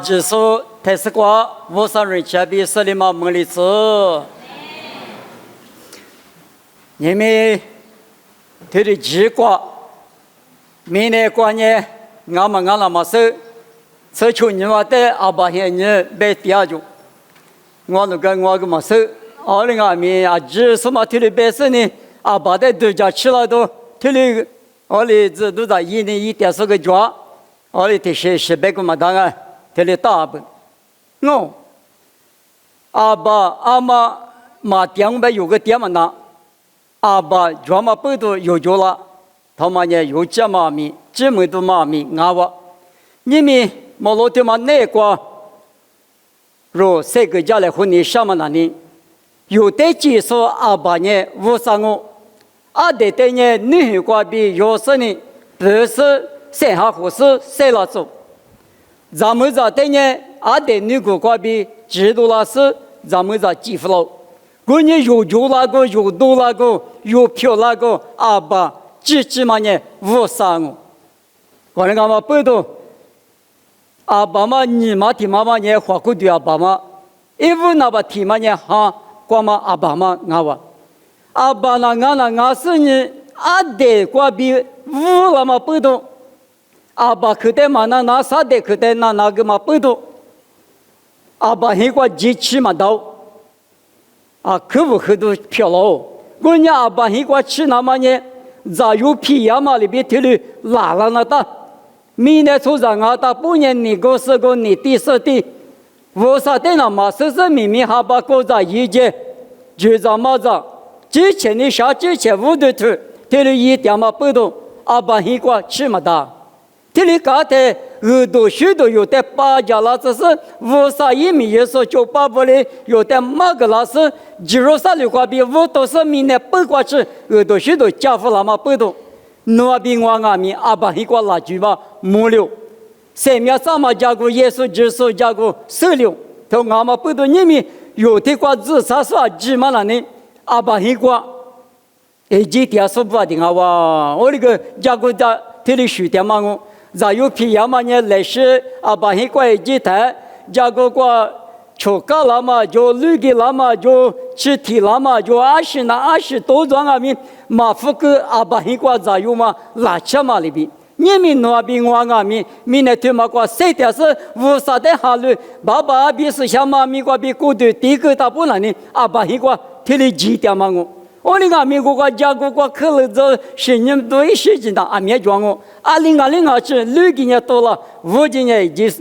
只说太史瓜无上人前比斯里马蒙里子，你们对的几瓜，明年过年俺们那么少，只求你们的阿爸现你别第二种，我那个么少，2020啊，只什么对的百姓呢？阿爸的度假去了都，对的，我的这都在1年1.4个家，我的10个么大个。这里大本，阿爸阿妈马店外有个店嘛那，阿爸专门背都有脚了，他们呢有这妈咪，这么多妈咪阿娃，你们毛老爹嘛那个，若3个家来婚礼什么那里，有的介绍阿爸呢无上我，阿的呢女瓜比有时呢不是3下护士3了走。咱们这等呢，阿的女个瓜比制度老师，咱们这几乎了。过年有酒那个，有多那个，有票那个，阿爸起码呢无三个。我那个嘛不多，阿爸嘛你嘛提妈妈呢花过对阿爸嘛，因为那把提嘛呢哈，瓜嘛阿爸嘛阿爸那是呢阿的瓜比无那么不多。阿爸可得嘛那啥的可得那个嘛不多，阿爸很过机器嘛到，可不可都漂了？过年阿爸很过吃那么呢，咋有皮呀嘛里边头里拉了那的，明年初上啊，半年你个是个你第4的，我啥的那嘛明明阿爸过在一节，就在嘛子，之前的啥之前5的头，头里一点嘛不多，阿爸很过吃嘛的。这里搞的耳朵许多有的8家老师是51米也是98不里有的马个老师，96块比5都是明年8块钱，耳朵许多家父那么8多，那边我阿米阿爸一块垃圾吧没了，3秒3嘛加个耶稣就是加个16，头阿妈8多你们有的块自杀说几嘛那呢，阿爸一块，几天说不定啊哇，我那个加个在这里水电嘛我。咱有皮呀嘛呢？来是阿爸很怪几台，加个抽卡了嘛，就绿的了嘛，就吃体了嘛，就20多张啊米，马夫个阿爸很怪咱有嘛，拉车嘛里边，你们那边我阿米，明年他妈个3天是无啥的哈路，爸爸比是小妈咪个比过的第个大不了呢，阿爸很怪提了几天嘛我那个美国国家可能这10年多一时间的阿没装我，2020是6几年多了，5几年已经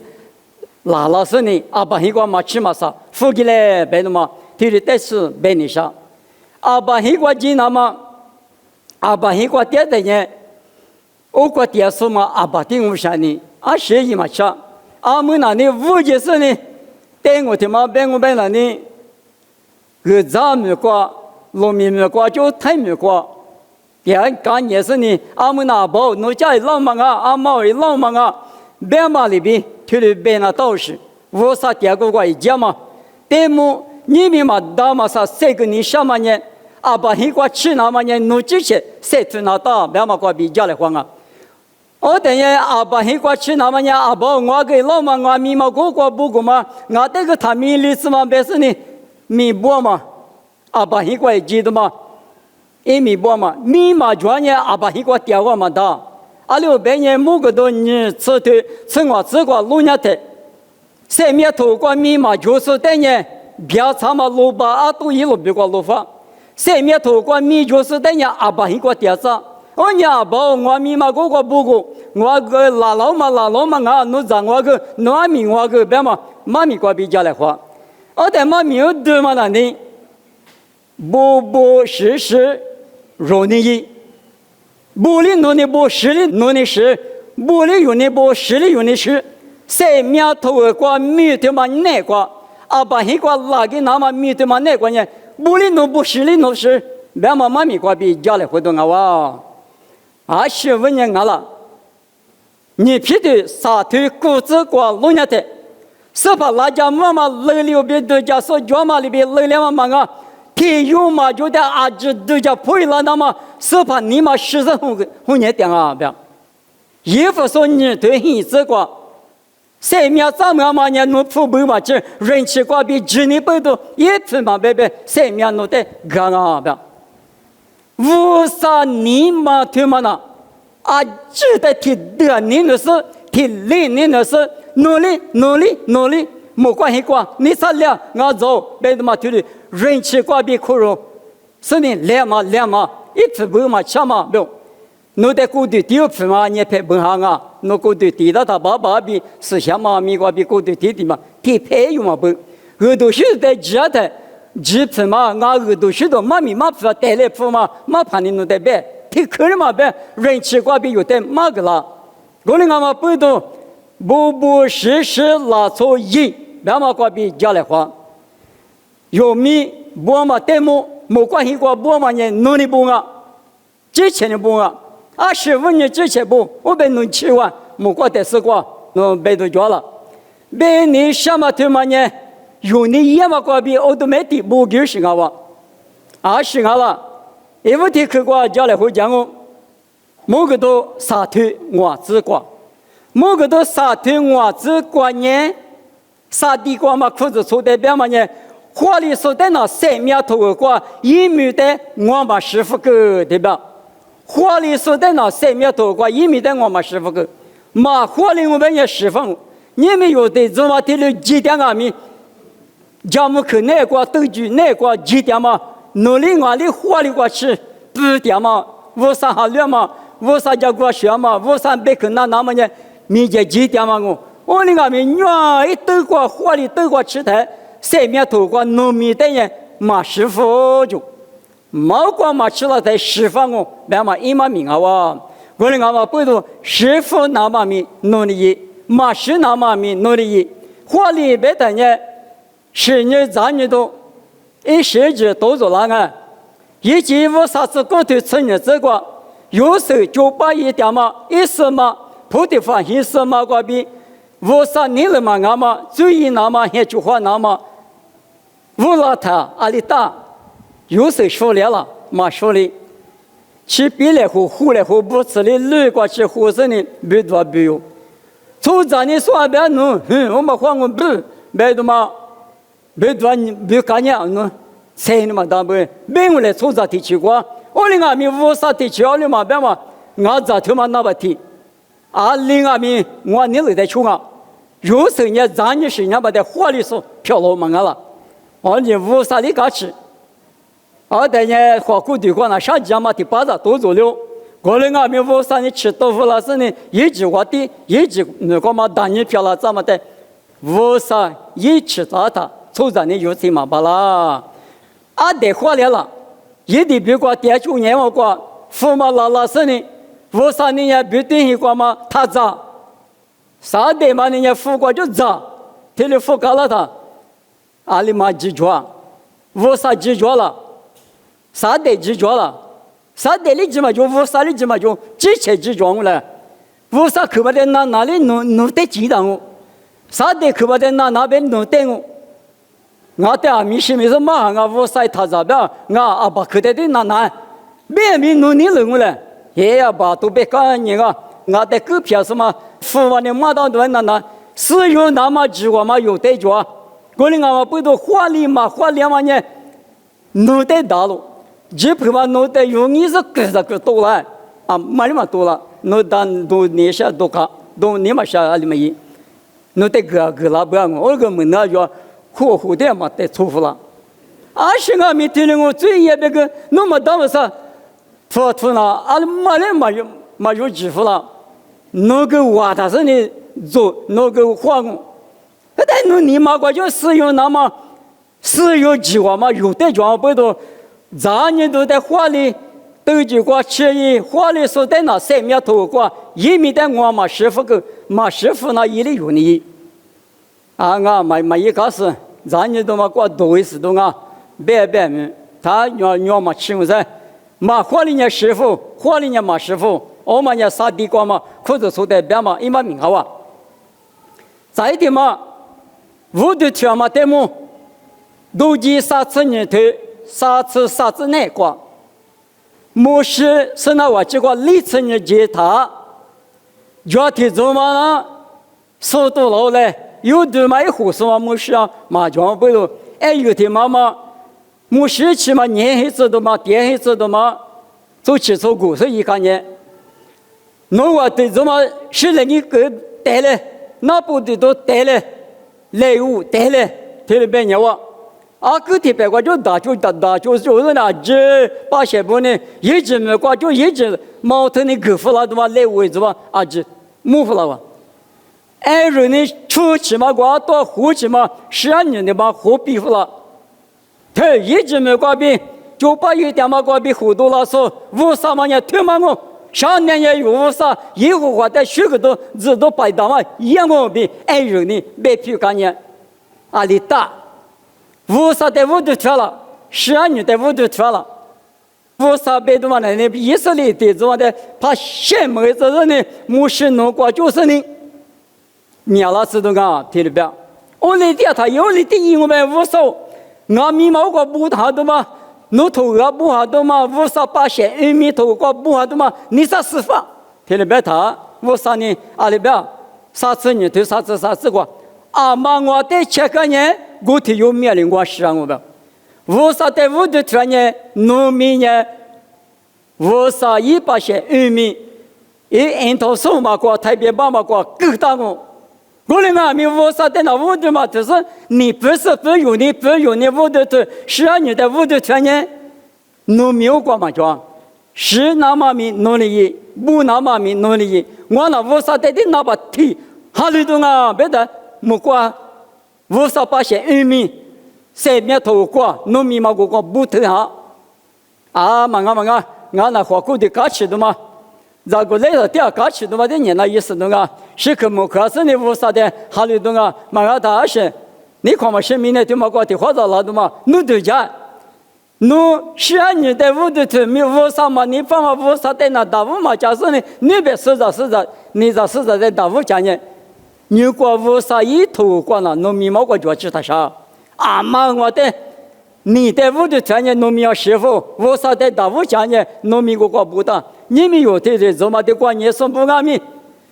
拉了是呢，阿爸一个嘛吃嘛啥，付给来白的嘛，提的但是白你啥，阿爸一个进那么，阿爸一个点的呢，我个点数嘛阿爸定无啥呢，10亿嘛吃，阿们那呢5几是呢，带我的嘛白我白那呢，咱们个。农民们过就太没过，别干也是呢。阿们那包，农家老忙啊，阿妈也老忙啊。别嘛里边，推了别那道士，我啥第二个一家嘛。但么你们嘛大嘛啥3个你什么呢？阿爸很过吃那么呢，农之前3头那大，别嘛过比较来慌啊。我等下阿爸很过吃那么呢，阿爸我给老忙我米嘛过不过嘛，我这个他米里是嘛别是呢，米波嘛。阿爸一块记得吗？米波嘛，米嘛专业阿爸一块调过嘛的。6百年某个多年吃的吃我吃过路年的，3面头过米嘛就是等年表差嘛萝卜都一路别过路法，3面头过米就是等年阿爸一块调上。我阿爸我米嘛不过，我个拉老嘛我让我个我米我个别嘛妈咪过比较来花，我在妈咪有多嘛那呢？不实容易，不里弄的不实里弄的实，不里用的不实里用的实，3面头过米的嘛那个，阿爸一个拉给那么米的嘛那个呢，不里弄不实里弄实，别嘛妈咪过比家里活动啊哇，25年了，你皮的沙头骨子过弄下的，是把那家妈妈累了别的家说家嘛里边累了嘛啊。体育嘛，就在这都叫配了，那么是怕你嘛40后年点啊，不要。衣服说你对你这个3秒3秒嘛年侬普遍嘛这人气挂比今年不多也分嘛别3秒侬得干啊吧无啥你嘛对嘛呢啊记得提的你那是提零你那是努力没关系挂你啥了我走别的嘛对的人气挂比可容是你两嘛一分不嘛强嘛不侬得过对第二分嘛你配本行啊侬过对第的他爸比思想嘛米挂比过对第嘛提配有嘛不耳朵是在家的几分嘛我耳朵是的嘛咪嘛不带来付嘛嘛怕你侬得别提可能嘛别人气挂比有得嘛个啦我们嘛不都不实拉错一别嘛挂比家来话有米不嘛得么没关系挂不嘛呢努力不啊之前的不啊25年之前不我被弄7万没挂得是挂弄被都交了被你什么对嘛呢有你也嘛挂比我都没地不给是啊哇是啊了因为这个挂家来会讲我某个都杀退我只挂某个都杀退我只挂呢杀地挂嘛裤子出的边嘛呢花里说的那3秒头个挂1米的我嘛师傅个对吧花里说的那3秒头挂1米的我嘛师傅个嘛花里我们也师傅你们有的怎么的了几点啊米家母可那挂都举那挂几点嘛努力我的花里挂吃不点嘛我啥好了嘛我啥家挂学嘛我啥别可那么呢米家几点嘛我那个米软一都挂花里都挂吃台3秒头挂糯米的人嘛师傅就毛挂嘛吃了在释放我别嘛一嘛命啊哇我那个嘛不都师傅那么米努力嘛是那么米努力花里别的人10年3年都一时节都做那个以及我啥子过头吃日子挂有时候就把一点嘛一时嘛不得放一时嘛挂比我啥年了嘛俺嘛注意那么也就话那么我老他阿里大有时说来了嘛说的吃别来后后来后不吃的累挂吃后生的没多没有从咱你说别弄我们换我不别的嘛别多你别干呀弄谁嘛当不别我来从咱提起过我另外米我啥提起了嘛别嘛我咋他妈那么提另外米我你来在穷啊有时你咱你是人家把在花里说飘落嘛了你我啥里干吃等人花骨对过那啥家嘛的把它都做了过来我们我啥你吃豆腐了是呢一直我的一直那个嘛当你飘了怎么的我啥一吃咋的从咱你有钱嘛巴啦得花来了一定别过点9年我过父母拉是呢我啥你也别等一过嘛他咋啥的嘛你也付过就咋这里付高了他里嘛记住我啥记住了啥的记住了啥的里记嘛就我啥里记嘛就之前记住了我啥可不得哪里弄得记得我啥的可不得那边弄得我的米是没什么我啥他咋的我把可得的那别没弄你了我了也要把都别干你我的股票什么付完的马到多那使用那么几个嘛有得着过来我不都花里嘛花2万年弄得大了这不嘛弄得容易是个多了嘛里嘛多了弄当都那些都看都你嘛下里面弄得个了不我个门那就火的嘛得出乎了是我没听了我最也别个那么大么啥说出了嘛嘞嘛有几乎了那个话他是你做那个话但你嘛就使用那么使用计划嘛有的状不都咱人都在话里都就过去话里说的那3秒头过1米的我嘛师傅个嘛师傅那一里有你我嘛一开始咱人都嘛过多一次都别他要嘛请噻嘛话里人师傅话里人嘛师傅我们也啥地瓜嘛或者说的别嘛一嘛名好再一点嘛我的条嘛对么都记3次年头3次内挂莫是那我这个2次年节他家庭怎么了说多了嘞，有的嘛一胡说嘛，没事啊，麻将不如，有的妈妈，没事起嘛，年黑子的嘛，点黑子的嘛，做起做故事一个年，那我对什么是人一个带来，那不的都带来，礼物带来，带来别人话。个体别个就打就是那这把些不呢，一直没挂就一直矛盾的克服了的嘛，来为什么这模糊了哇？人呢出去嘛挂到后去嘛，12年的嘛活皮肤了，他一直没挂病，就把一点嘛挂病糊涂了说，为啥嘛也推嘛我，上年也有为啥，以后话在许个都知道白打嘛，一样我比人呢别皮干年，里大。为啥在屋头跳了？12年在屋头跳了，为啥别的嘛呢？以色列的怎么的？怕羡慕的人呢？没事弄过就是呢。你老师都讲听得不？我那点他有的第一我们无所，我咪毛个不好的嘛，你头个不好的嘛，为啥把些阿弥陀个不好的嘛？你啥司法？听得不？他为啥呢？里边啥子呢？对啥子个？嘛我得7个人。我提有面临过事啊，我们为啥在屋头突然间农民呢？为啥一把些渔民一头手嘛过特别把嘛过勾搭我？我的阿弥为啥在那屋头嘛？就是你不是不有你屋头头12年在屋头突然间农民过嘛叫是那么米农历不那么米农历，我那为啥在的那把提哈里头啊？别的没过。为啥把些渔民3面头过农民嘛过不投下嘛那花谷的嘎起的嘛，然后来了第二嘎起的嘛的年那意思的啊，是可没可是你为啥的哈里的啊？嘛他是你看嘛生命呢对嘛过的花着了的嘛，你都讲，你12年在屋头头没为啥嘛？你放嘛为啥在那大屋嘛？假设呢你别是着，你这是在大屋讲呢？你过为啥一头过了农民毛过就知他啥？嘛我的，你在屋头听见农民要师傅，为啥在大屋讲呢？农民过不当，你们有的人怎么的过年送不安民？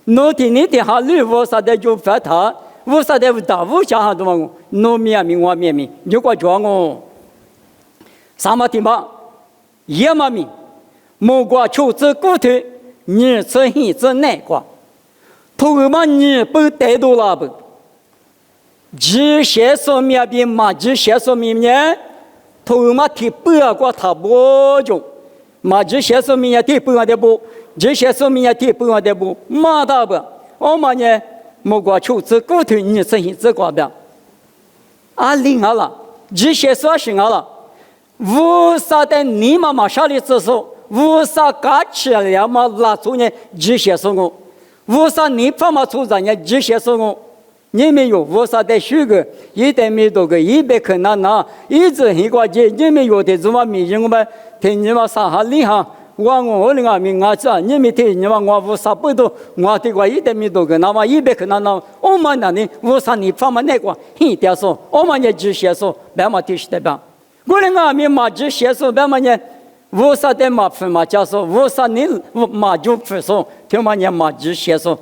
农田你的哈绿为啥的就发他？为啥在大屋讲哈多嘛？农民啊，我面民，你过叫我什么地方？也嘛民，莫过求子骨头，你吃黑子难过。头嘛你不带多了不？只些说明边嘛，只些说明呢，头嘛提不过他不中，嘛只些说明也提不的不，只些说明也提不的不，嘛大不？我嘛呢，莫过求子骨头你吃黑子瓜边，领好了，只些说行好了，为啥的你妈妈啥的之手，为啥嘎吃了嘛拉住呢？只些说我。为啥你爸妈出长呢？这些说我，你没有为啥在许个一代没多个100克那一直很挂节，你没有的怎么没人我们听你们啥哈厉害？我那个名这你没听你们我为啥不多？我的话一代没多个，那么100克那我们那里为啥你爸妈那个很点说？我们也这些说，别嘛提示的吧？我那个名嘛这些说，别嘛呢？为啥在马分嘛？假说为啥你马就分说？听嘛年马只写说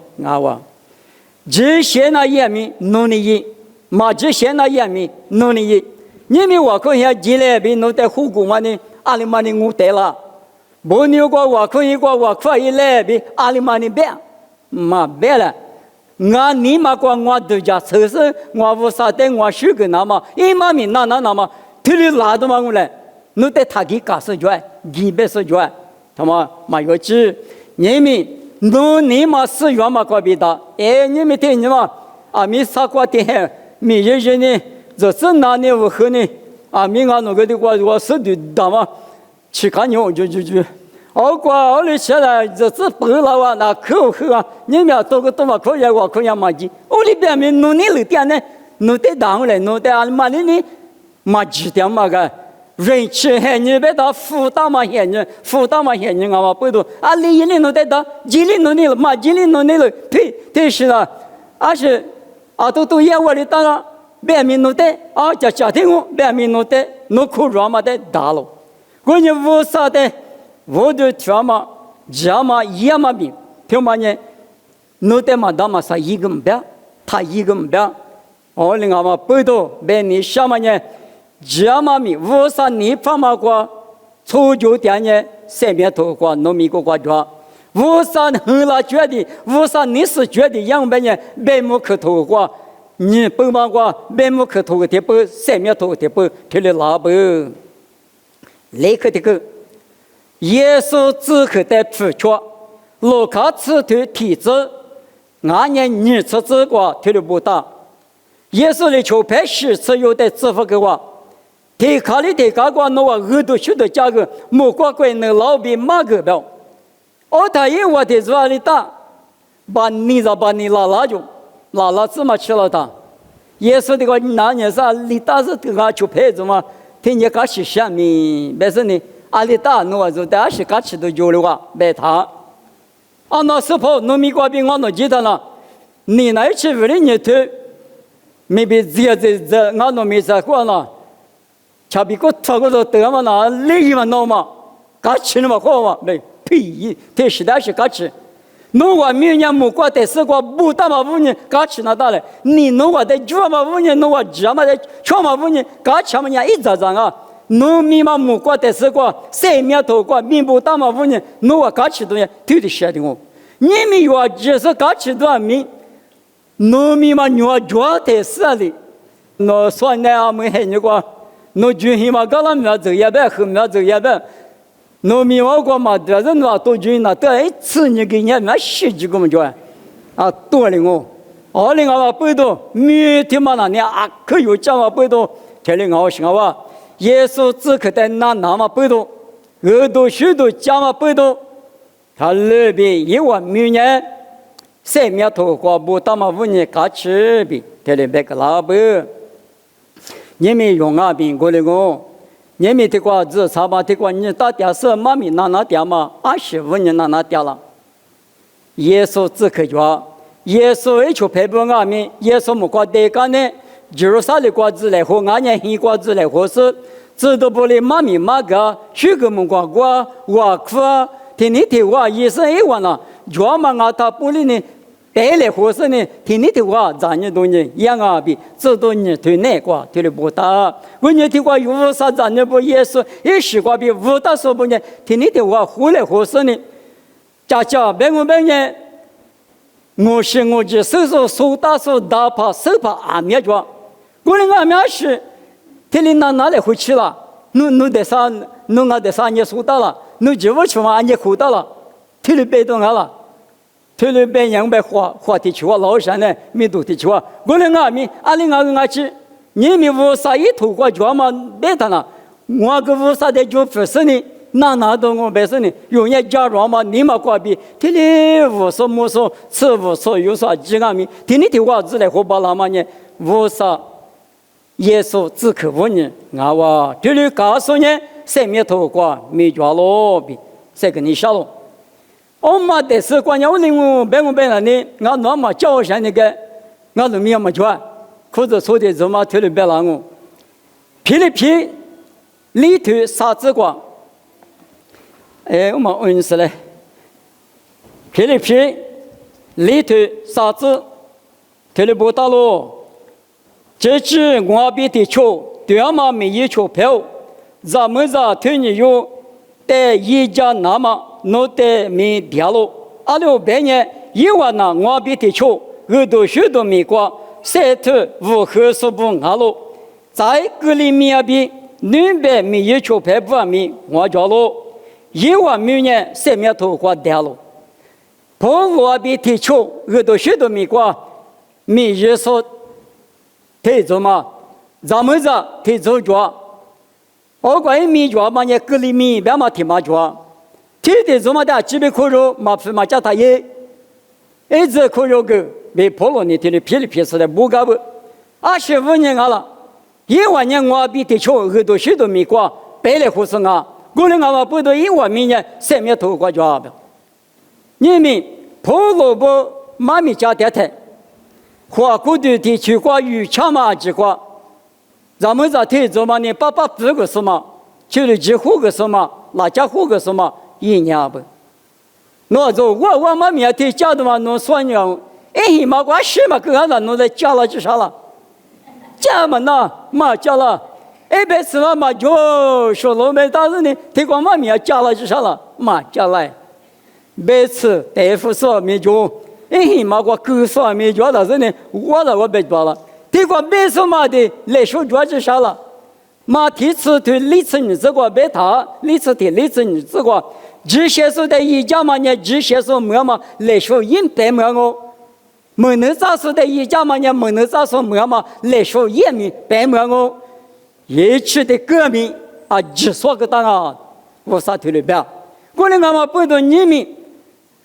只写那一面努力马只写那一面努力你们我可以进来比弄在火锅嘛呢？阿里嘛呢我带了，不牛过我可以来比阿里嘛呢别嘛别了。你嘛过我都家测试我为啥在我许个那么一嘛咪那么特里拉的嘛我来。你得他给搞是绝，你别是绝，他妈嘛有知，你们你嘛是原嘛搞别的，你们听你嘛，没啥过的，没人呢，就是哪年我和呢，没俺那个的我是的大嘛，去看牛就，我里起来就是不了啊，那口啊，你们多个多嘛可以我可以嘛记，我里边没弄你了点呢，弄得当来，弄得嘛呢，嘛几点嘛个。人吃黑你别到辅导嘛黑人嘛不多里一年弄得到几年弄的嘛几年弄的对是了是都也我的当然别名弄的家庭我别名弄的弄苦热嘛的大了我你为啥的我的条嘛家嘛也嘛病听嘛呢弄得嘛大嘛啥一个别他一个目标。我另外嘛，不多每年下半年这么米53年方嘛过，初九点呢，三面头过农民国家。53后来觉得53年是觉得样板呢，白木可头过，你不嘛过白木可头个贴布，三面头个贴布，贴了拉布，来克的个，耶稣只可在出缺，路卡此头体质，俺年你吃这个贴了不大，耶稣的球拍是只有在支付给我。提卡里提卡过，那我耳朵许多价格，木瓜贵那老比马个标。哦，他因我的主里大，把你拉就拉怎么吃了他？耶稣这个那年啥里大是这个就配子嘛，听你搞起下面，但是呢，阿里大那我就但是搞起都有了话，白他。啊，那时候农民国比我那记得了，你那去为了你头，没比这俺农民在过了。差别个他个得嘛那累嘛闹嘛，搞起了嘛好嘛，对，屁，这实在是搞起。侬话明年木瓜得是个不大嘛5年搞起那大嘞，你侬话得9嘛5年，侬话10嘛得7嘛5年，搞起嘛人一咋咋啊？侬咪嘛木瓜得是个3面头瓜，面不大嘛5年，侬话搞起多呢，对的写的我。你们话就是搞起多少米，侬咪嘛你话做得是的，那算那俺们还那个。侬军系嘛，搞了苗走一半，后苗走一半。侬米我过嘛，但是侬多军那得一次你给人家10几个么叫啊，多了我。我另外嘛不多，每天嘛那年啊可有讲嘛不多，天里我想话，耶稣只可在那嘛不多，耳朵许多讲嘛不多，他那边一万每年3面头花不到嘛5年搞起比，天里别个老不。你们用啊边过来个，你们的瓜子差不多瓜，你打点是妈咪拿点嘛，25年拿点了。耶稣只可讲，耶稣一出陪伴俺们，耶稣木瓜得干呢，就是啥的瓜子来喝，俺年黑瓜子来喝是，知道不哩妈咪妈个，许个木瓜瓜，我苦，天天的话医生一问了，叫嘛俺他不哩呢。白来或是呢，听你的话，咱你东西养啊比，知道你对哪个对的不大。我你的话有啥咱你不也是也习惯比无大说不呢？听你的话，后来或是呢，家别我呢，我是我就手打手打怕手怕阿面着，我的阿面是，听你哪来回去了？侬得啥？侬俺得啥你手打了？侬就不去嘛？你口打了，听你被动俺了。推了半200花的去我老山呢，没多的去我。我的阿米，阿里阿去，你们无啥一头过脚嘛？别谈了，我个无啥的就不是呢，哪都我不是呢，有人假装嘛，你嘛挂比，天天无所没所，吃无所有啥几阿米，天天的话子来和巴拉嘛呢，无啥，耶稣只可无呢，俺话这里告诉你，3面头瓜没脚咯比，再跟你下咯。我嘛得是关键，我领我别了呢，俺那么叫上那个，俺都没么全，可是说的怎么推了别了我，皮里皮里头啥子光，我们问是嘞，皮里皮里头啥子推了不到咯，这只我比的球，对嘛没一球票，咱们推你有带一家那么。侬得没掉了，阿六半年一万那我比的球，耳朵许多没过，3头5合适不阿了，在这里面比200没一球拍不米我着了，1万每年3面头花掉了，破我比的球，耳朵许多没过，没一说推走嘛，咱们这推走着，我关于没着嘛，你这里面别嘛提嘛着。天天做么的几百块肉，马皮马家他也，一直块肉个被破了，你听的皮里皮实的不搞不，25年了，1万年我比的巧，很多许多没过，白来胡是啊，我的俺们不到1万明年3面头过家的，你们破萝卜马米家电台，花骨头地区瓜鱼枪马几瓜，咱们这天做么呢？885个什么，就是几户个什么，哪家户个什么。1年不，那就我妈面天家的嘛，侬算样哎嘛瓜什么个人弄的加了就啥了，加嘛那嘛加了，哎别吃了嘛就说老没但是呢，提光嘛面加了就啥了，嘛加来，别吃大夫说没就，哎嘛瓜狗说没就但是呢，我别抓了，提光别说嘛的来说抓就啥了。马提次对历次你这个别他，历次对历次你这个，这些说的一家嘛呢，这些说么嘛来说应白么哦，没能咋说的一家嘛呢，没能咋说么嘛来说也没白么哦，一起的革命啊，只说个当啊，我啥推了表，过来俺们不懂你们，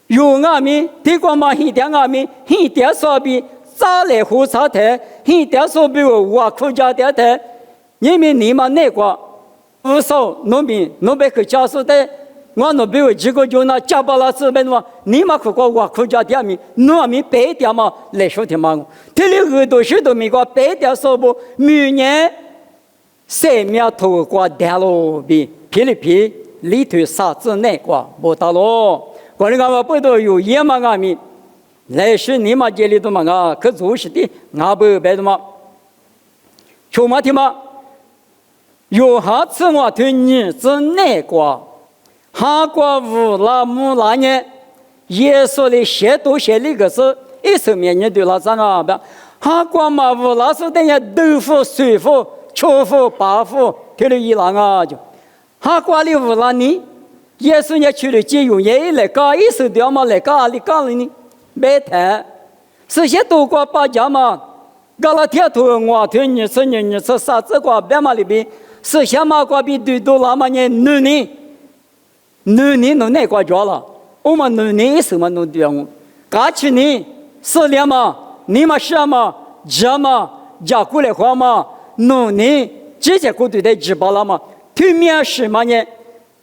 有俺们提光嘛一点俺们一点说比咋来胡啥的，一点说比我国家的。因为你们那个不少农民，农民去家属的，我农民这个就那加巴拉斯边嘛，你们去过我国家点名，农民白点嘛来说的嘛，这里很多许多民个白点说不，每年3秒头过点咯比霹雳皮里头啥子那个不到咯，我们俺不都有野嘛俺们，来是你们这里头嘛啊，可就是的，俺不白的嘛，什么的嘛。有哈次我对你子那个，哈国乌拉木拉呢？耶稣的写都写那个是一手面你对了啥啊？不，哈国嘛乌拉是等下豆腐、水腐、秋腐、白腐，听了一郎啊就，哈国的乌拉呢？耶稣呢去了借用也来搞一手掉嘛来搞里搞了呢？没谈，是些多过八家嘛，搞了天头我对你是啥子个别嘛里边。是想嘛瓜比对多那么呢女人弄那瓜着了，我们女人一什么弄掉我，过去呢是了嘛，你们是嘛，这嘛，家过来话嘛，女人直接过对待直播了嘛，对面是嘛呢？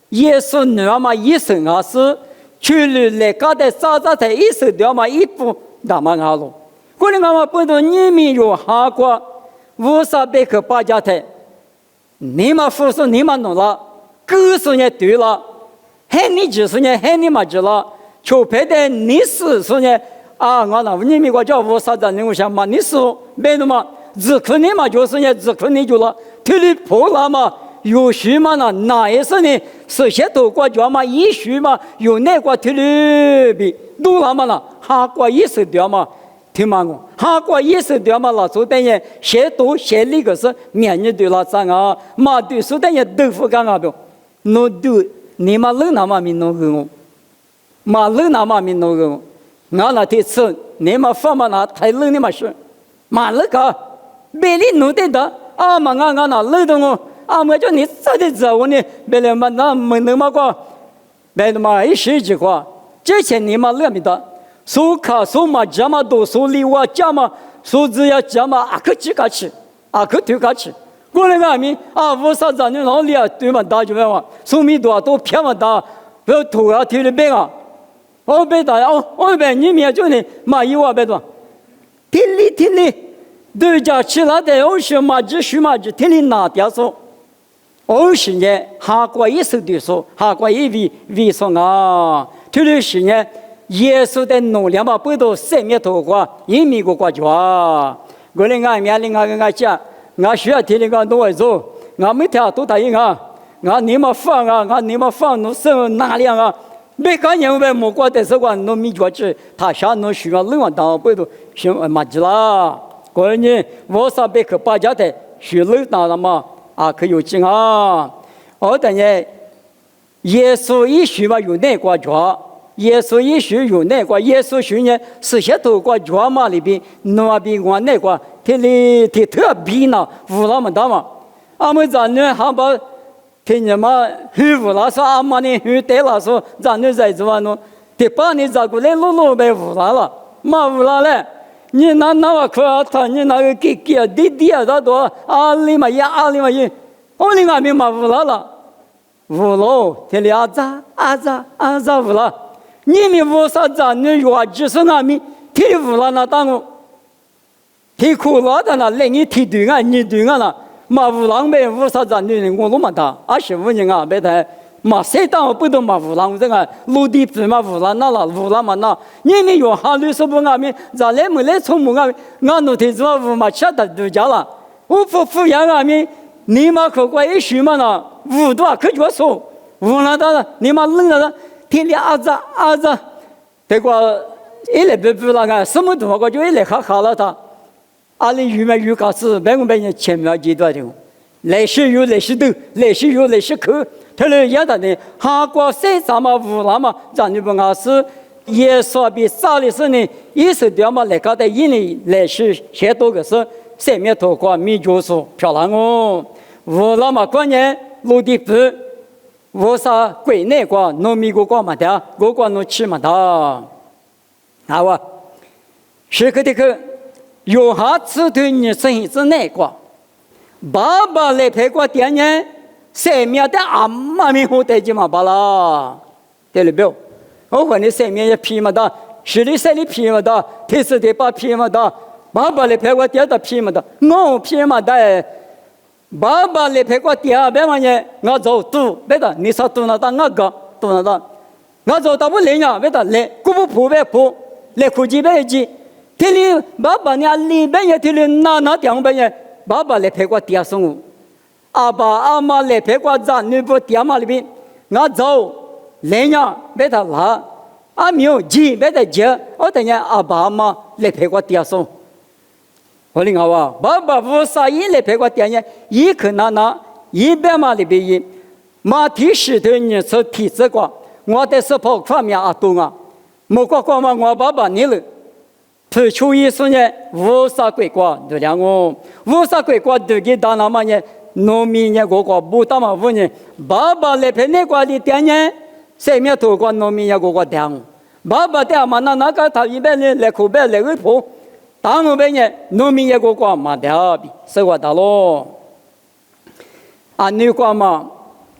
耶稣女儿嘛一生啊是，去了来搞的啥才一生掉嘛一步那么好了，过来我们不懂你们有哈过，500个八家台。你们服侍你们弄了，狗是呢对了，喊你就是呢喊你们知了，就拍的你是说呢啊，我那你们个叫我啥子？我想嘛，你是没的嘛，只可你嘛就是呢，只可你就了，腿里破了嘛，有许嘛呢？那也是呢，是些多国家嘛，一许嘛，有那个腿里比多了嘛了，哈国也是掉嘛。听嘛我，哈国也是对嘛老祖等于写读写那个是面你对了啥啊？嘛对苏等于豆腐干啊不？侬对你嘛冷那嘛咪侬个我，嘛冷那嘛咪侬个我，俺那天吃你嘛放嘛那太冷的嘛是，嘛那个别里弄的的啊嘛俺那冷的我啊我叫你咋的知我呢？别来嘛那没那么个，别的嘛一十几块，之前你嘛冷没的。苏卡苏嘛这么多，苏里瓦这么苏只要这么阿克几个吃，阿克对个吃。过来俺们啊，我啥子你老里啊对嘛大就完嘛，苏米多都偏嘛大，不要土啊贴的白啊，我白大哦，我白你们就呢嘛一万白多，听哩，对家吃了的我是嘛只许嘛只听哩拿掉说，20年哈国一手的说，哈国一为说啊，听哩10年。耶稣的农粮嘛，不都3面头瓜，1米个瓜家。我来俺面里俺讲，俺需要听那个弄来做，俺每天都答应啊，俺你们放啊，俺你们放侬生哪样啊？每个人为莫过的是话，侬米觉去，他想侬需要冷当不都行嘛子啦？过年我上别去八家的，需冷当了嘛？啊，可有劲啊！我等于耶稣一许嘛有那瓜家。耶稣也许有那个，耶稣许呢是些头个脚嘛里边，那边我那个，他里他特别呢，乌拉么大嘛，俺们咱呢还把听见嘛，很乌拉说俺们呢很对了说，咱呢在这玩呢，他把你找过来路被乌拉了，嘛乌拉了，你那个可他你那个给弟啊那多，阿里嘛也，我里俺们嘛乌拉了，乌拉，他里阿扎乌拉。你们为啥咱们有就是俺们提乌拉那当我，提苦拉的那来你提对岸，你对岸了，嘛乌拉没为啥咱们我那么大，25年啊，别谈马谁当不都马乌浪这个陆地不马乌浪那了乌浪嘛那，你们有哈律说不俺们，咱来没来从母俺弄天子嘛乌马吃的都家了，我不抚养俺们，你妈可怪一许嘛那乌多可就说，乌浪的你妈冷了，天里啊子，这个一来不那个什么都我就一来哈了他。阿里鱼嘛鱼干子，别个别人前面几段的，来时有来时多，来时有来时口，他那也的呢，韩国谁咱们乌拉嘛，咱就不讲是也说比啥的是呢，也是这么来搞的，因为来时些多个是上面头挂米就是漂亮哦，乌拉嘛关键陆地不，乌啥国内挂农民国挂嘛的，我挂农吃嘛的，好啊，是个的个。有哈子对你生子难过，爸爸来陪过爹娘，上面的阿妈咪好带起嘛巴啦，对了不？我和你上面也批嘛的，十里三里批嘛的，天时地把批嘛的，爸爸来陪过爹的批嘛的，我批嘛的，爸爸来陪过爹，别嘛呢，我走赌，别的你说赌那当我个赌那当，我走到不来呀，别的来，古不普别普，来苦几别几。这里爸爸呢，里边也这里那两边也，爸爸来陪过爹送我，阿爸阿妈来陪过咱女不爹妈里边，我走来呀，别他拉，阿没有急，别他急，我等下阿爸阿妈来陪过爹送，我领我啊，爸爸无啥也来陪过爹呢，一可那一边嘛里边一，马蹄石头你是蹄子过，我的是跑方面阿东啊，没过嘛我爸爸你了。推出一说呢，无啥鬼瓜，对了我，无啥鬼瓜都给当那么呢，农民呢个不当嘛问呢，爸爸来陪那个的爹呢，上面头个农民呢个当，爸爸爹嘛那个他一边呢来口边来个婆，当我边呢农民呢个嘛的比，是我的咯，啊那个嘛，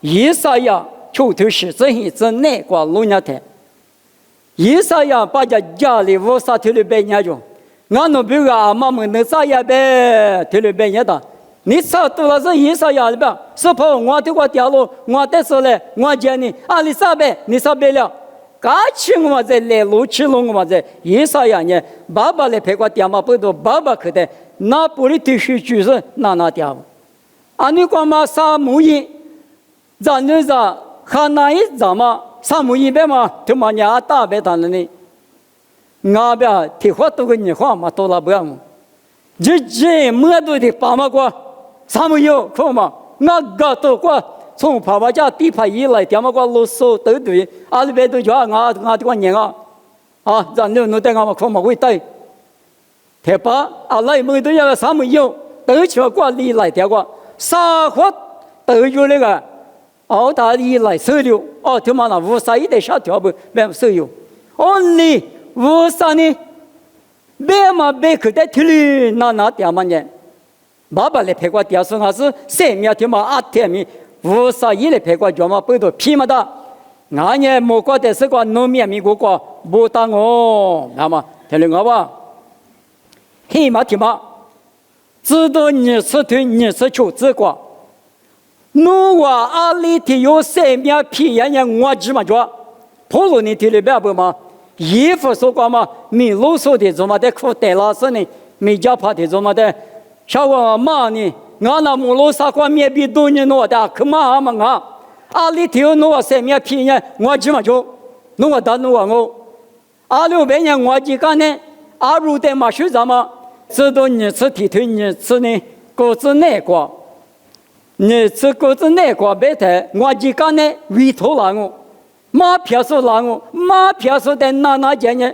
以啥呀，出头是这一只那个路亚台。以啥呀？把家里无啥提了白年中，俺那边个阿妈们能啥呀？呗，提了白年的，你啥多了是以啥呀？的吧？是跑我这个掉落，我得说嘞，我讲你，啊你啥呗？你啥呗了？刚去我在来路去路我在，以啥呀？呢？爸爸来陪我爹妈不多，爸爸可得，那不里地区就是那掉，啊你光嘛啥木艺，咱那啥还哪一咋嘛？啥木一边嘛，他妈伢大别谈了呢，俺别提话都跟你话嘛，多了不要么？这么多的爸妈过，啥没有可嘛？俺个都过，从爸爸家地盘一来，爹妈过啰嗦都对，阿里边都叫俺这个人啊，啊，咱就弄得俺们可嘛会对，贴吧阿来没都要啥没有，都叫过里来的过，啥话都有那个。澳大利亚收留，哦，他妈那无啥一点小条不没收留，哦你无啥呢？别嘛别去在田里那点嘛呢？爸爸来陪我爹说还是三面他妈天米，无啥一来陪我叫嘛不都皮嘛的，俺呢莫过的是个农民民国个不当哦，那么听了我吧，黑嘛天嘛，知道你是对你是求这个。侬话阿里天有三面皮眼眼我知嘛着，普罗你听了别不嘛？衣服说过嘛？米露说的怎么的裤带拉丝呢？米家怕的怎么的？小我妈呢？俺那木露啥过面比多年弄的，可嘛嘛俺阿里天有侬话三面皮眼我知嘛着？侬话打侬话我，阿六百年我几个呢？阿如的嘛学啥嘛？知道你吃提腿你吃呢？各自难过。你这个子那个白台，我几个呢？委托了我，马票数了我，马票数的哪件呢？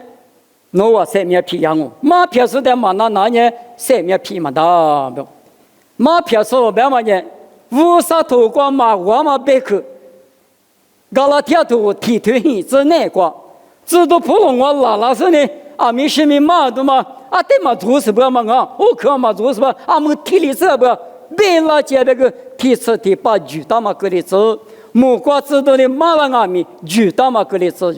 侬话三面皮养我，马票数的嘛哪呢？三面皮嘛的不？马票数别嘛呢？无啥头光马我嘛白去，搞了铁头提腿很子那个，知道普通我拉是呢？啊，没事没马的嘛，啊对嘛做是不嘛啊？我可嘛做是吧？啊没体力是不？别拉这那个提车提把举到嘛个里走，木瓜知道的马拉阿米举到嘛个里走，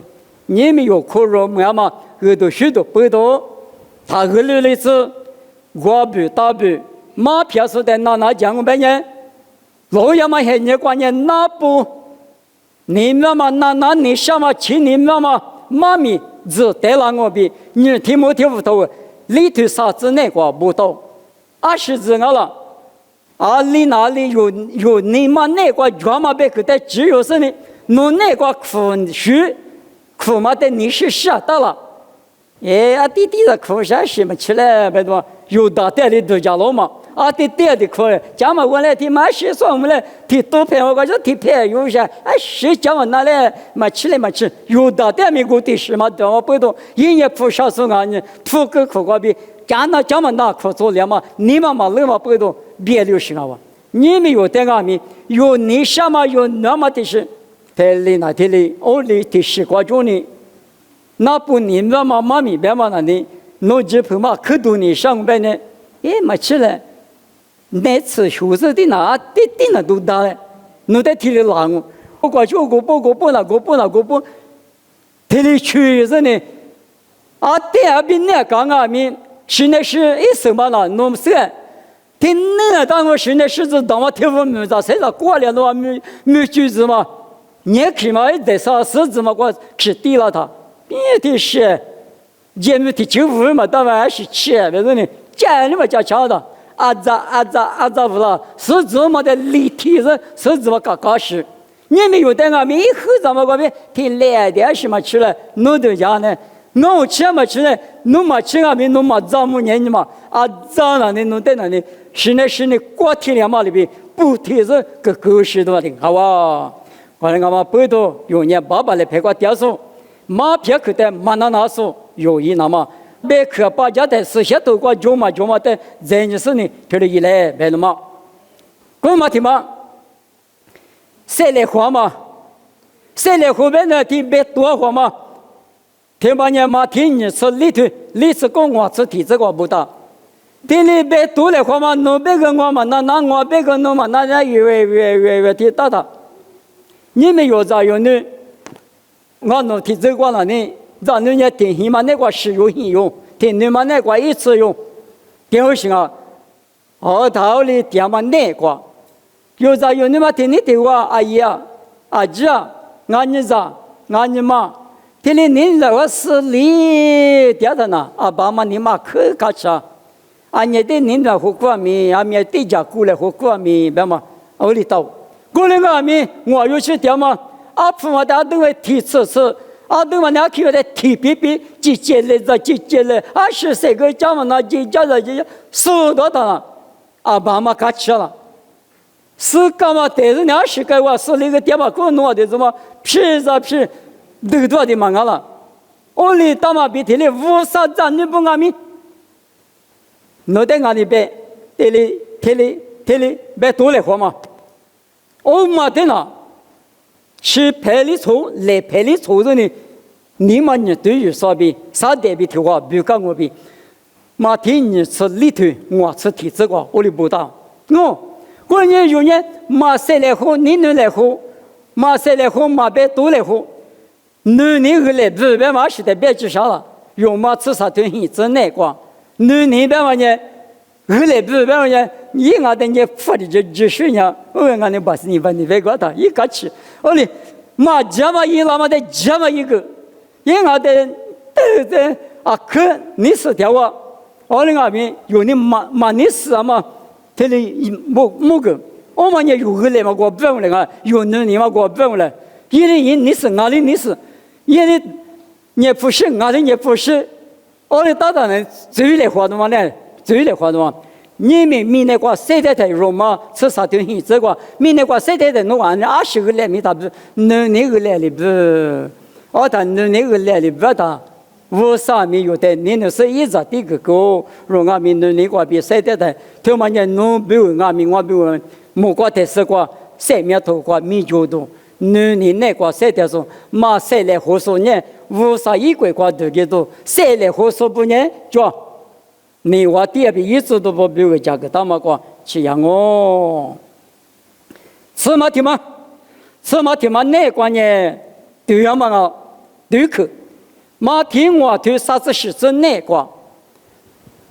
你们有可肉么嘛？耳朵许多不多，他耳朵里走，我不大不，马票是在哪讲我们呢？老爷嘛还你关键哪不你妈妈那你什么去你妈妈妈咪只带了我比你听没听不懂？里头啥子那个不懂？20字我了。里哪里有你妈那个专门别个的只有是你，侬那个苦嘛的你是啥的了？弟弟的苦啥什么起来？别多有大点的都家了嘛。弟弟的苦，家嘛我来提马西说我们来提多片，我就提片有些，谁家嘛拿来嘛起来嘛吃，有大点没过的是嘛，对我不懂，人家不少数啊，你不个苦瓜比。家嘛拿苦做了嘛，你们嘛那么不懂别留心啊！你们有点阿弥，有你什么有那么的事，天里我里的西瓜中呢，那不你们嘛妈咪别嘛那里，侬只怕嘛可多你上班呢，嘛起来，那次学生的那都大了，侬在体里拉我过去我不，体里去是呢，第二边那刚阿弥。现在是什么了？弄是，听那当我现在是指当我听不明白，谁说过了的话没句子嘛？你起码得啥事子嘛？我去抵了他，别的是，也没提95嘛，当然是7，别说呢，家里嘛家强的，阿扎不啦？是这么的立体是这么嘎实，你们有点啊？没后怎么个别听来点什么去了？弄得家呢？我吃嘛吃呢，侬嘛吃啊，侬嘛早么年嘛，早了呢，侬在那里，现在是呢，过天两嘛里边，不提是个狗屎的话的，好哇！我那嘛背到有年爸爸来陪我雕塑，马撇口的马那说有一那么，别可把家的事先都过就嘛的，人就是呢，推了一来别了嘛，过嘛听嘛，谁来花嘛？谁来后边呢？听别多花嘛？听把人嘛听你说里次跟我吃体这个不大，听你别多的话嘛，侬别个我嘛，那我别个侬嘛，那家越听大的，你们有咋有呢？我侬听这个了呢，让人家听起嘛那个是有用，听你嘛那个一次用，挺好行啊。道理听嘛那个，有咋有你嘛听你的话，阿姨啊，阿姐啊，俺儿子，俺儿妈。听你您那个是里点的呢？爸妈你妈可卡吃啊！你的您那火锅米，面对家过来火锅米，别嘛，我里头过来个米，我有去点嘛？父母大都会提吃，都嘛那去的提比，几节来，23个家嘛那几家了，10多的了，爸妈卡吃了，是干嘛？但是20个我是那个点嘛，过弄的什么皮。都多的嘛了，我里大马比提里无啥子你不阿弥，侬在阿里边，提里别多来活嘛，我嘛的呢，是陪你错来陪你错的呢，你嘛你对于啥比啥代比的话，不跟我比，嘛听你吃里头，我吃体这个我里不当，过年有年嘛谁来喝，你能来喝，嘛谁来喝嘛别多来喝。男人后来不别嘛是的别至少了，用嘛吃啥东西真难过。男人别嘛呢，后来不别嘛呢，你俺的你发的这水呢，我俺的把你别搞他，一个去，我哩嘛这么一那么的这么一个，你俺的可你是条啊，我哩俺们有你嘛你是啊嘛，他哩某个，我嘛呢有后来嘛我不用了啊，有男人嘛我不用了，因为你是俺的你是。因为你不是，俺的也不是，我的大大人最来活动嘛呢？最来活动嘛？你们明年过谁在肉嘛？吃啥东西？这个明年过谁在弄完20个来没打不？能那个来的不？我谈能那个来的不打？我上面有的，你那是一直这个狗，让俺们能那个比谁在他们呢弄不俺们我不莫过的是过谁面头过米酒多。男人那个谁的说，马谁来胡说呢？无啥一鬼瓜都给都，谁来胡说不呢？就你话第二遍一直都不比我价格大嘛个，这样哦。什么题嘛那个呢？都要嘛个对口，马听我对啥子是真那个，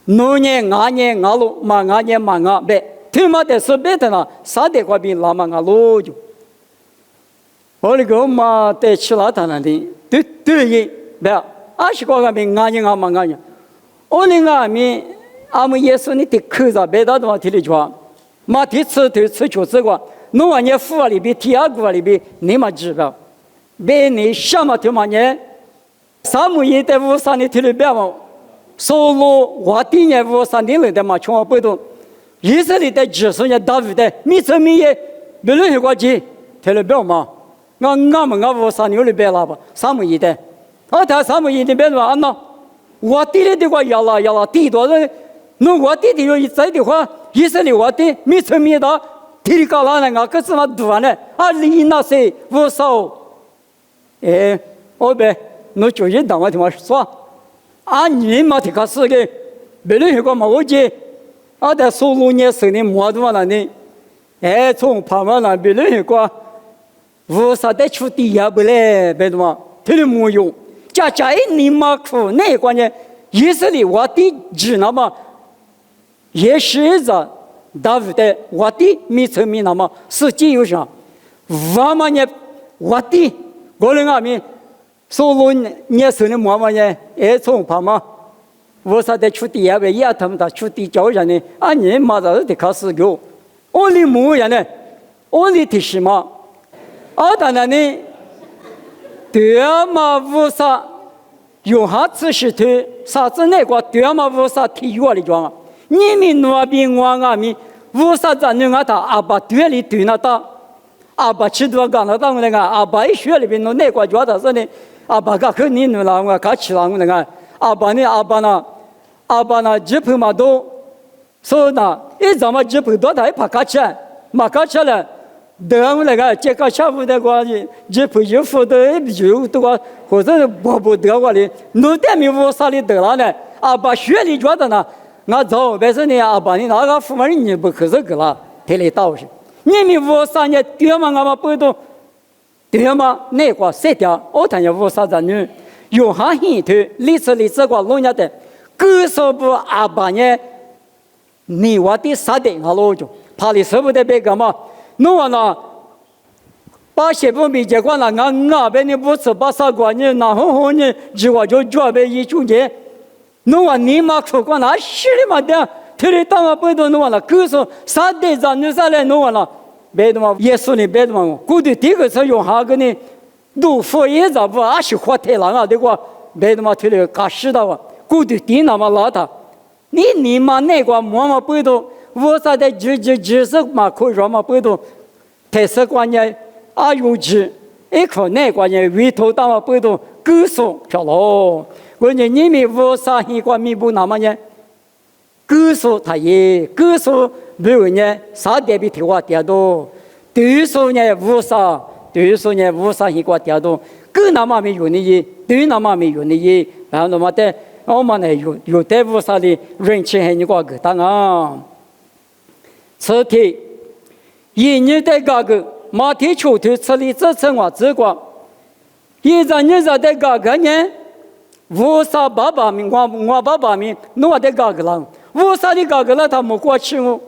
农年俺年俺路嘛俺年嘛俺别，听嘛的是别的啦，啥的个比拉嘛俺路就。我那个嘛在吃拉他那里，对，不要，20个人安宁嘛安宁，我那个米阿们耶稣你得口罩别到的话提里抓，嘛提吃就是个，弄完你服里边第二个里边你嘛知道，别你什么他妈呢？萨姆耶在乌山里提里边嘛，所罗我第年乌山里的嘛，从我不懂，以色列的90年大卫的，米色米耶，别人有个几提里边嘛。我们乌山里边了吧，萨姆耶的，他萨姆耶那边嘛，那我弟弟的话要了，地多人，那我弟弟有一在的话，以色列我弟米色米的，提里高了那个是嘛多呢，里那些乌少，我别。那就一当我听我说，你嘛听个是个，别人有个嘛我姐，在收入年生的么子嘛那呢，从旁边那别人有个，我啥的出地也不来，别的嘛，他的没有，家你嘛苦那关键，以色列我的只那么，也是着，大卫的我的米层米那么实际有啥，我嘛呢我的我人阿米。所罗年生的妈妈呢，从旁嘛，我啥的出地也为也他们出地教人呢，你妈的得考试go，我的母人呢，我的提示嘛，当然呢，对嘛无啥，用下知识的啥子那个对嘛无啥体育的装，你们那边我阿米无啥子人啊他阿爸对里对那他，阿爸吃多干了当那个阿爸一学里边那个觉得是呢。阿爸个肯定了，我搞起了我那个阿爸那吉普嘛都，所以呢，一怎么吉普多他一怕搞起来，嘛搞起来，等我那个这个下午的话，吉普衣服都有多个，或者不得我的，弄点米乌啥的得了呢？阿爸学里觉得呢，我走，但是呢，阿爸你那个父母你不可是个了，太来倒是，你们乌啥呢？对嘛，我们不懂。对嘛？那个色调，我谈要乌啥子呢？用下hình头，历史个弄下的，各说不阿爸呢？你我的啥的我老就，怕你舍不得别个嘛？弄完了，把些不米结果了，我别你不吃把啥个呢？然后呢，就我就准备一中间，弄完你嘛出过那是的嘛的，特别当我不懂弄完了，各说啥的咱就啥来弄完了。别的嘛，耶稣呢？别的嘛，过去第一个是用哈个呢，都佛爷咋不活太郎啊？这个别的嘛，推了搞实的哇，过去第那么老大，你嘛那个么嘛不懂，我啥的就是嘛可说嘛不懂，特色观念有知，一口那个呢回头当嘛不懂，各说漂亮，关键你们我啥一个米不那么呢？各说他也各说。比如呢，啥点比提话点多，对手呢无啥一个点多，更那么没有的，对那么没有的，然后那么的，我们呢有的无啥的人气很一个个当啊。此题，一年的个马蹄秋头吃力支撑我这个，一张的个呢，无啥爸爸们我爸爸们弄的个了，无啥的个了他没过去我。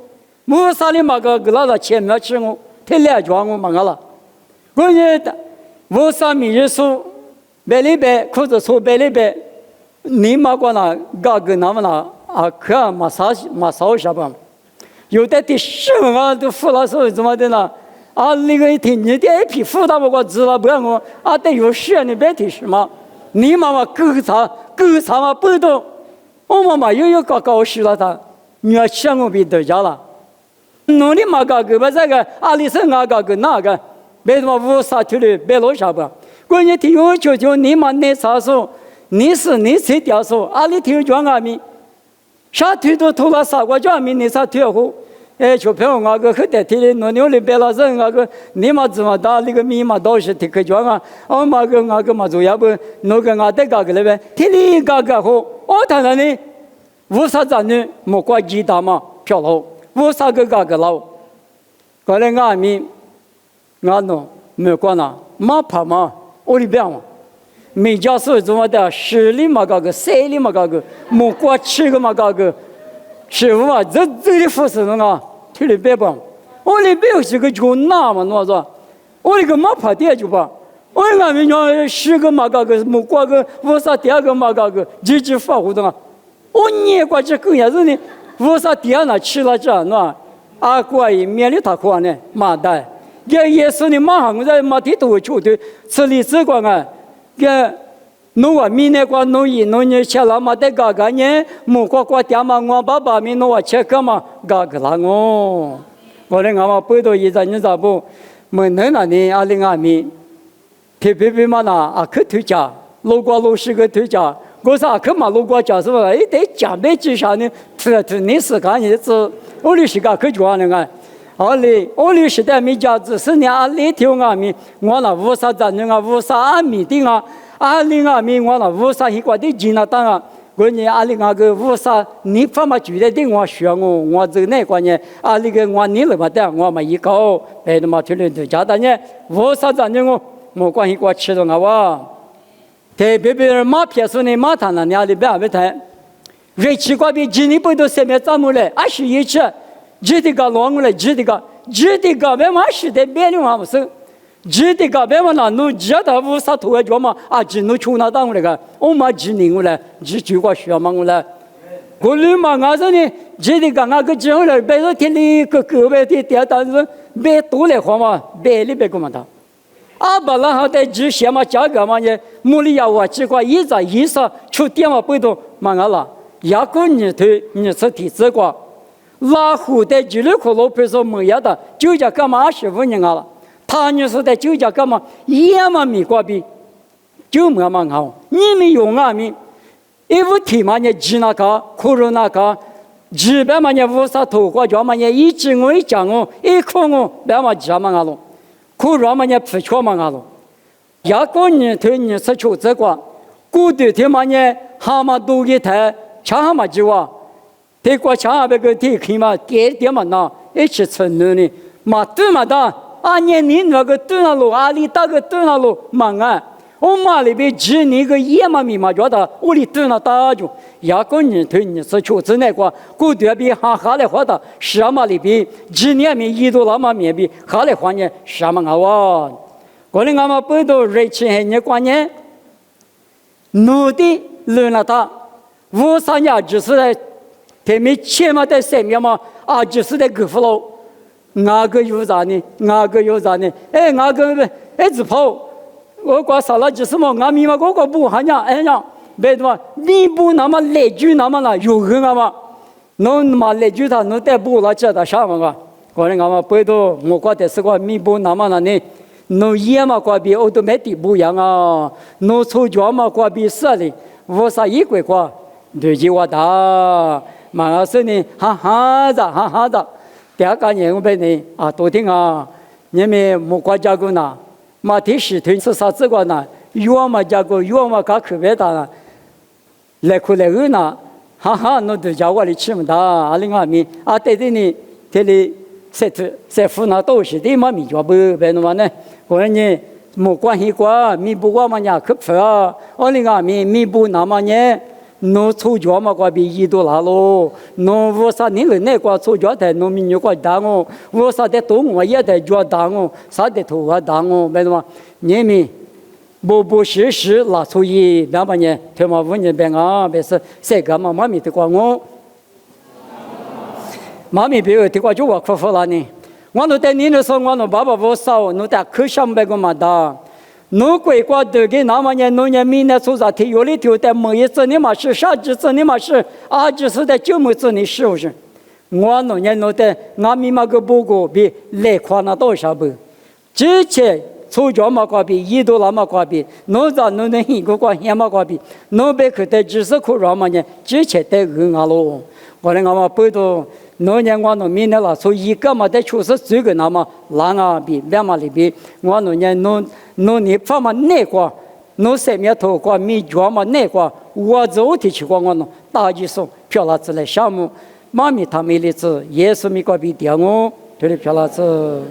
无啥的嘛个那个前面吃我，太懒装我嘛个了。我呢，无啥米日数，百里百或者说百里百，你嘛个那个那么那可嘛少啥吧？有的第10万都付了手怎么的呢？那个一听你的一批付他我知了不让我得有事你别提什么？你妈妈狗啥嘛不懂？我妈妈又搞高兴了他，你要想我比得家了。弄的嘛个把这个里是那个那个，别他妈无啥去的，别落下吧。关键体育就你嘛那啥说，你是你谁掉说，里体育专阿米，啥腿都投了啥个专阿米你啥腿好，就朋友那个很得体的，弄牛的别了人那个，你嘛怎么打那个米嘛都是体育专啊，我嘛个嘛主要不弄个的那个呗，体力好，我谈谈呢，无啥子呢，莫怪鸡蛋嘛，漂亮。无啥个老，过来阿米，俺喏没管啦，马跑嘛，我里边嘛，每家是怎么的，10里嘛个，3里嘛个，莫过7个嘛个，师傅嘛，这里服侍那个，这里别帮，我里边是个就那么多少，我那个马跑点就吧，我俺们讲10个马嘎个，木瓜个，我啥第2个马嘎个，直发活动啊，我年过这个样子呢，我啥第2那吃了这那，啊，过一面里他看呢，马带，也是呢，马上我在马地头球队，这里这个啊，个。侬话明年过侬1侬2吃了嘛得嘎嘎呢，木瓜瓜点嘛我爸爸咪侬话吃个嘛嘎个啦我嘞俺嘛背到一阵你咋不？没能那呢阿里阿咪，特别嘛那啊去推家，路过路是个推家，我说去嘛路过家是吧？得讲白之下呢，这你是干日子，我哩是个去做那个。我哩是在米家子是呢阿里条阿咪，我那无啥子呢啊无啥阿咪的啊。阿里阿咪我那无啥一块的钱那当啊，我呢阿里阿个无啥你发嘛觉得的我需要我这那块呢阿里个我你了嘛的我嘛一搞白的嘛听了就家的呢无啥子呢我没关系我吃的我，特别马撇说呢马谈了呢阿里别谈，瑞奇瓜比今年不都上面怎么来21吃，记得个乱过来记得个别嘛是的别的话不是。记得个别嘛那侬记得无啥头个叫嘛啊，记侬穷那当我那个，我嘛记你我来，记就个需要嘛我来。我哩嘛俺说呢，记得个俺个之后来，别说天里个别的点，但是别多来话嘛，别里别个嘛他。啊，把那好在记些嘛价格嘛呢，木里呀我记过一直一上出点嘛不动嘛俺了，牙膏你推你是提这个，拉虎的记录可罗别说没呀的，就叫干嘛15年了。他你说在就叫干嘛？也嘛没关闭，就没嘛好。你们用啊咪，一无题嘛呢？治那个，苦肉那个，治别嘛呢？无啥头瓜叫嘛呢？一治我一讲我，一哭我，别嘛治嘛阿喽，苦肉嘛呢？不缺嘛阿喽。牙膏你推你是求这个，古代的嘛呢？蛤蟆多一台，抢蛤蟆就哇，这个抢蛤蟆个天气嘛，点点嘛那一起吃呢，嘛对嘛的。啊，你那个对那路，阿里大个对那路忙啊！我妈里边记你个野嘛密码觉得我里对那大就，牙膏你推你是求子那个，古代比哈来花的，什么里边几年面一度那么面比哈来花呢？什么啊？过来俺们不都热情还你过年，奴的轮了他，53年就是在他们前面在上面嘛，啊就是在给付了。哪个有啥呢？哪个有啥呢？哎，哪个哎只跑，我管啥了就是么？俺咪嘛，我个不好像哎呀，别的嘛，你不那么来句那么了，有个啊嘛，侬嘛来句他侬带不了这的啥嘛个？可能俺们不都我觉得是个咪不那么了呢？侬也嘛个比欧都没地不一样啊，侬出脚嘛个比啥哩？我啥一块个，对起我大，嘛是呢，哈哈的。第二个年我们呢啊，多听啊，你们木瓜加工呢，马蹄石腿是啥子个呢？药嘛加工，药嘛搞口味的呢，来苦来饿呢，哈哈，侬都叫我来吃么的，阿里阿咪啊，对对呢，这里在湖南都是的嘛，米叫不别弄嘛呢，我呢木瓜西瓜，米不瓜嘛呀，可不啊，阿里阿咪米不那么呢。侬出脚嘛，怪比一多啦喽。侬我啥你人那怪出脚的，侬民有怪打我，我啥的动我也得脚打我，啥的头啊打我，别的嘛，你们不实时拿出一两百年，他妈5年别啊，别是谁干嘛妈咪的怪我，妈咪别的怪就我克服了呢。我那在你那时候，我那爸爸我少，侬在可想别个嘛的。侬国家都给那么年，侬年明年出啥题？有里头在某一次你嘛是，啥子次你嘛是，啊就是在9么子你是不是？我那年侬在俺们那个报告比来夸那多少不？之前出家嘛挂比，一度那么挂比，侬在侬能一个挂也嘛挂比，侬别去在知识课上嘛呢，之前在饿啊喽，我来俺们报道。侬年我农民呢啦，所以干嘛在确实这个那么难啊比两嘛里边，我农年侬你发嘛那个，侬上面头个米脚嘛那个，我走提起过我侬大几手漂亮子来项目，妈咪他们的子也是米个比点我，对的漂亮子。